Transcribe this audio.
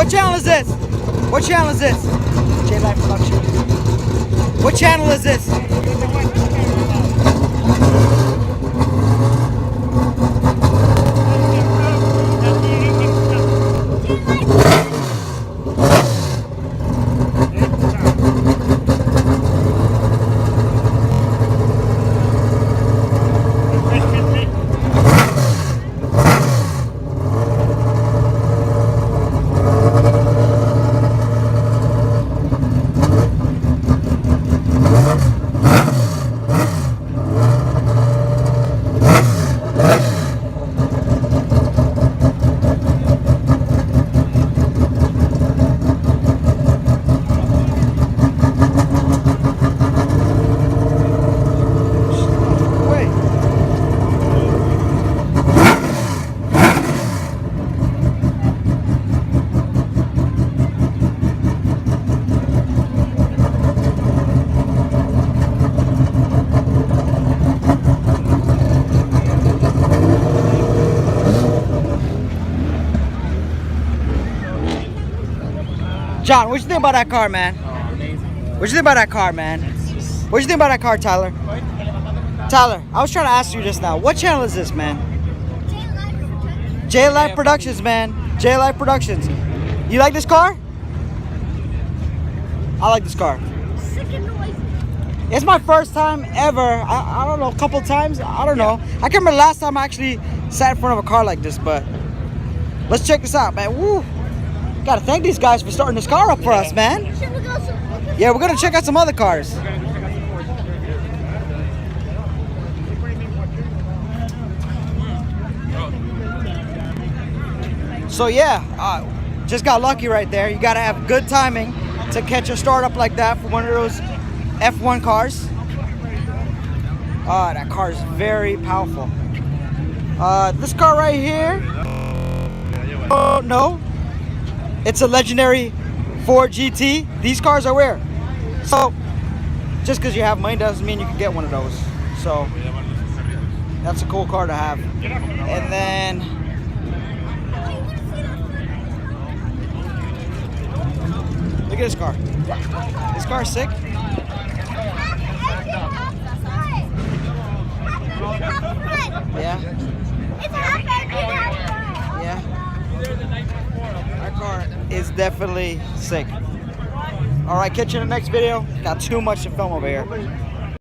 What channel is this? What channel is this? J-Life Production. What channel is this? John, what you think about that car, man? Oh, amazing. What you think about that car, man? What you think about that car, Tyler? Tyler, I was trying to ask you just now. What channel is this, man? J-Life Productions, man. J-Life Productions. You like this car? I like this car. It's my first time ever. I don't know, a couple times. I don't know. I can't remember the last time I actually sat in front of a car like this, but let's check this out, man. Woo! Gotta thank these guys for starting this car up for us, man. Yeah, we're gonna check out some other cars. So yeah, just got lucky right there. You gotta have good timing to catch a startup like that for one of those F1 cars. That car is very powerful. This car right here, oh no, it's a legendary Ford GT. These cars are rare. So just because you have money doesn't mean you can get one of those. So that's a cool car to have. And then look at this car. This car is sick. Yeah. Yeah. That car is definitely sick. All right, catch you in the next video. Got too much to film over here.